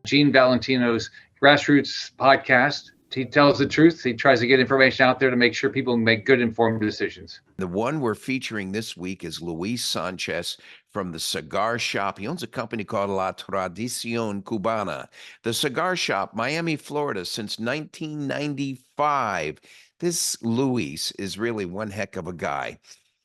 Gene Valentino's Grassroots podcast. He tells the truth. He tries to get information out there to make sure people make good, informed decisions. The one we're featuring this week is Luis Sanchez from the Cigar Shop. He owns a company called La Tradicion Cubana. The Cigar Shop, Miami, Florida, since 1995. This Luis is really one heck of a guy.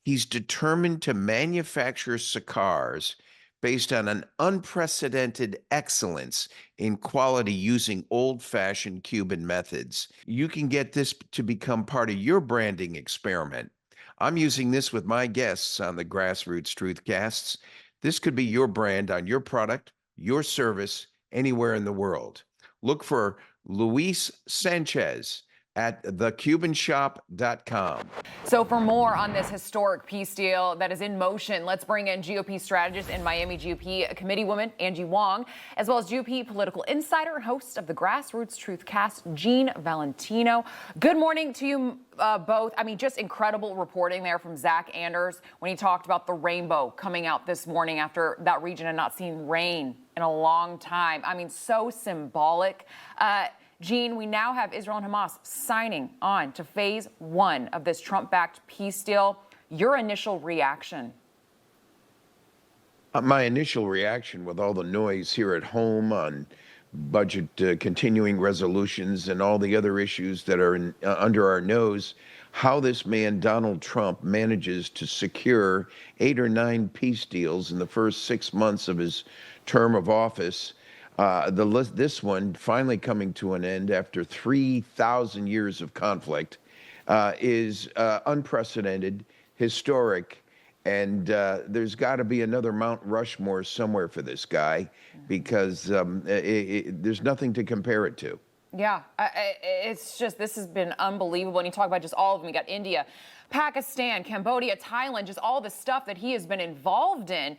He's determined to manufacture cigars based on an unprecedented excellence in quality using old-fashioned Cuban methods. You can get this to become part of your branding experiment. I'm using this with my guests on the Grassroots Truthcasts. This could be your brand on your product, your service, anywhere in the world. Look for Luis Sanchez at thecubanshop.com. So for more on this historic peace deal that is in motion, let's bring in GOP strategist and Miami GOP committeewoman Angie Wong, as well as GOP political insider and host of the Grassroots Truthcast, Gene Valentino. Good morning to you both. I mean, just incredible reporting there from Zach Anders when he talked about the rainbow coming out this morning after that region had not seen rain in a long time. I mean, so symbolic. Gene, we now have Israel and Hamas signing on to phase 1 of this Trump-backed peace deal. Your initial reaction? My initial reaction, with all the noise here at home on budget continuing resolutions and all the other issues that are under our nose, how this man, Donald Trump, manages to secure 8 or 9 peace deals in the first 6 months of his term of office. This one finally coming to an end after 3,000 years of conflict is unprecedented, historic, and there's got to be another Mount Rushmore somewhere for this guy because there's nothing to compare it to. Yeah, it's just, this has been unbelievable. And you talk about just all of them. You got India, Pakistan, Cambodia, Thailand, just all the stuff that he has been involved in.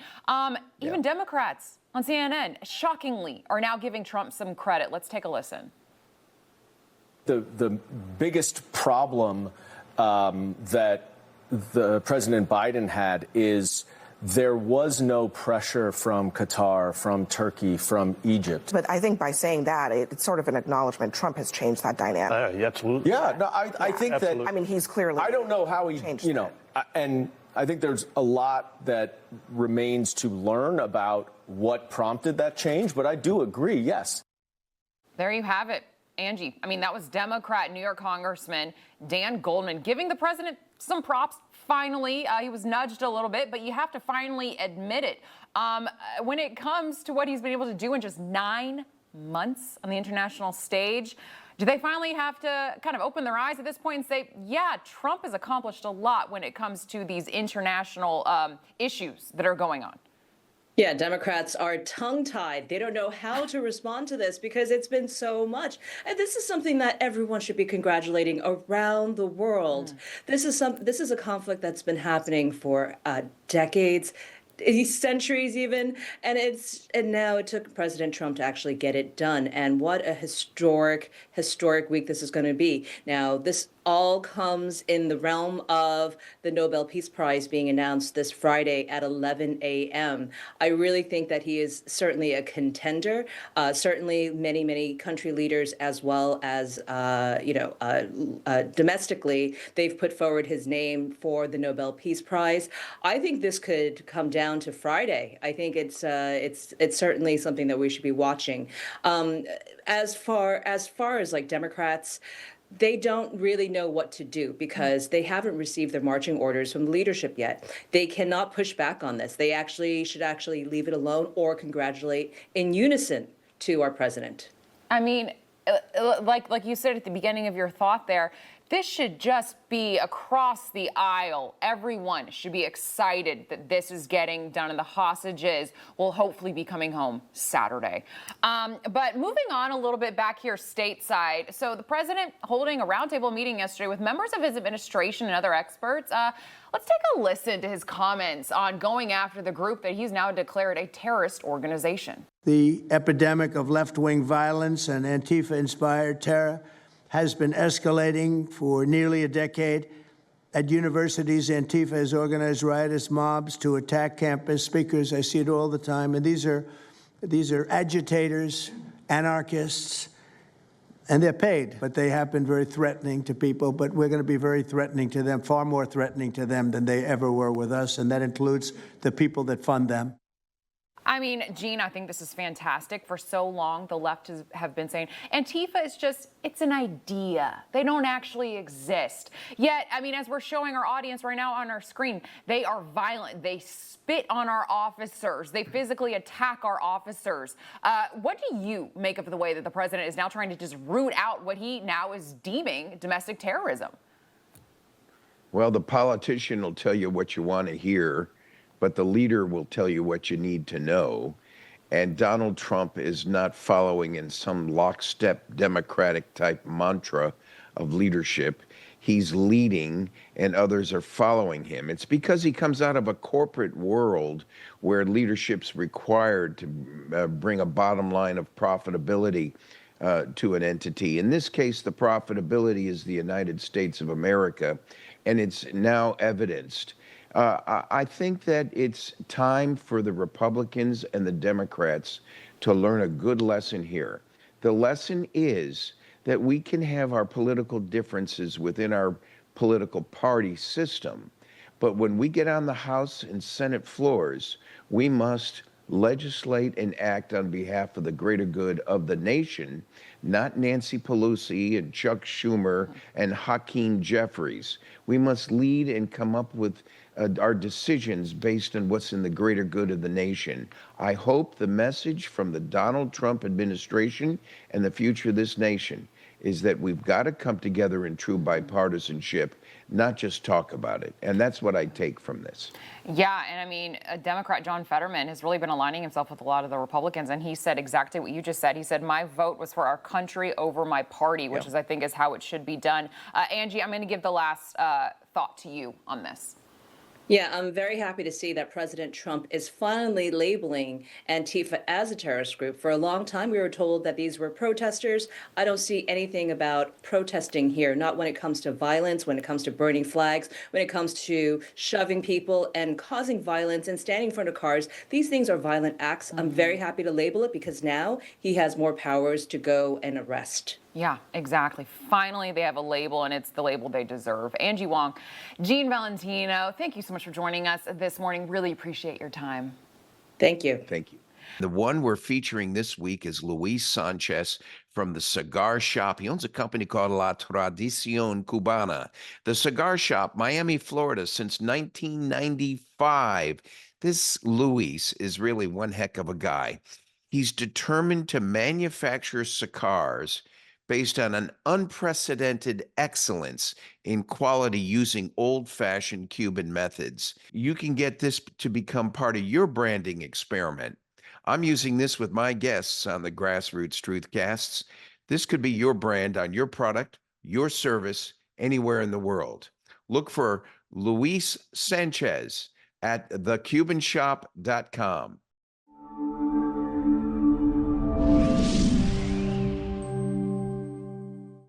Even Democrats on CNN, shockingly, are now giving Trump some credit. Let's take a listen. The biggest problem that the President Biden had is there was no pressure from Qatar, from Turkey, from Egypt. But I think by saying that, it's sort of an acknowledgement Trump has changed that dynamic. Absolutely. Yeah, no, I think absolutely. That. I mean, he's clearly. I don't know how he changed. You know, and I think there's a lot that remains to learn about what prompted that change. But I do agree. Yes. There you have it, Angie. I mean, that was Democrat New York Congressman Dan Goldman giving the president some props. Finally, he was nudged a little bit, but you have to finally admit it. When it comes to what he's been able to do in just 9 months on the international stage, do they finally have to kind of open their eyes at this point and say, yeah, Trump has accomplished a lot when it comes to these international issues that are going on? Yeah, Democrats are tongue-tied. They don't know how to respond to this because it's been so much. And this is something that everyone should be congratulating around the world. This is a conflict that's been happening for decades, centuries even, and now it took President Trump to actually get it done. And what a historic week this is going to be. Now, this all comes in the realm of the Nobel Peace Prize being announced this Friday at 11 a.m. I really think that he is certainly a contender. Certainly many country leaders, as well as, domestically, they've put forward his name for the Nobel Peace Prize. I think this could come down to Friday. I think it's certainly something that we should be watching. As far as like Democrats, they don't really know what to do because they haven't received their marching orders from the leadership yet. They cannot push back on this. They should leave it alone or congratulate in unison to our president. I mean, like you said at the beginning of your thought there, this should just be across the aisle. Everyone should be excited that this is getting done and the hostages will hopefully be coming home Saturday. But moving on a little bit back here stateside. So the president holding a roundtable meeting yesterday with members of his administration and other experts. Let's take a listen to his comments on going after the group that he's now declared a terrorist organization. The epidemic of left-wing violence and Antifa-inspired terror has been escalating for nearly a decade. At universities, Antifa has organized riotous mobs to attack campus speakers. I see it all the time. And these are agitators anarchists, and they're paid, but they have been very threatening to people, but we're going to be very threatening to them, far more threatening to them than they ever were with us, and that includes the people that fund them. I mean, Gene, I think this is fantastic. For so long, the left have been saying Antifa is just, it's an idea. They don't actually exist. Yet, I mean, as we're showing our audience right now on our screen, they are violent. They spit on our officers. They physically attack our officers. What do you make of the way that the president is now trying to just root out what he now is deeming domestic terrorism? Well, the politician will tell you what you want to hear, but the leader will tell you what you need to know. And Donald Trump is not following in some lockstep Democratic type mantra of leadership. He's leading and others are following him. It's because he comes out of a corporate world where leadership's required to bring a bottom line of profitability to an entity. In this case, the profitability is the United States of America, and it's now evidenced. I think that it's time for the Republicans and the Democrats to learn a good lesson here. The lesson is that we can have our political differences within our political party system, but when we get on the House and Senate floors, we must legislate and act on behalf of the greater good of the nation, not Nancy Pelosi and Chuck Schumer and Hakeem Jeffries. We must lead and come up with our decisions based on what's in the greater good of the nation. I hope the message from the Donald Trump administration and the future of this nation is that we've got to come together in true bipartisanship, not just talk about it. And that's what I take from this. Yeah, and I mean, Democrat John Fetterman has really been aligning himself with a lot of the Republicans, and he said exactly what you just said. He said, my vote was for our country over my party, which is, I think, is how it should be done. Angie, I'm going to give the last thought to you on this. Yeah, I'm very happy to see that President Trump is finally labeling Antifa as a terrorist group. For a long time, we were told that these were protesters. I don't see anything about protesting here, not when it comes to violence, when it comes to burning flags, when it comes to shoving people and causing violence and standing in front of cars. These things are violent acts. I'm very happy to label it because now he has more powers to go and arrest. Yeah, exactly. Finally, they have a label, and it's the label they deserve. Angie Wong, Gene Valentino, thank you so much for joining us this morning. Really appreciate your time. Thank you. Thank you. The one we're featuring this week is Luis Sanchez from the Cigar Shop. He owns a company called La Tradición Cubana. The Cigar Shop, Miami, Florida, since 1995. This Luis is really one heck of a guy. He's determined to manufacture cigars based on an unprecedented excellence in quality using old-fashioned Cuban methods. You can get this to become part of your branding experiment. I'm using this with my guests on the Grassroots Truthcasts. This could be your brand on your product, your service, anywhere in the world. Look for Luis Sanchez at thecubanshop.com.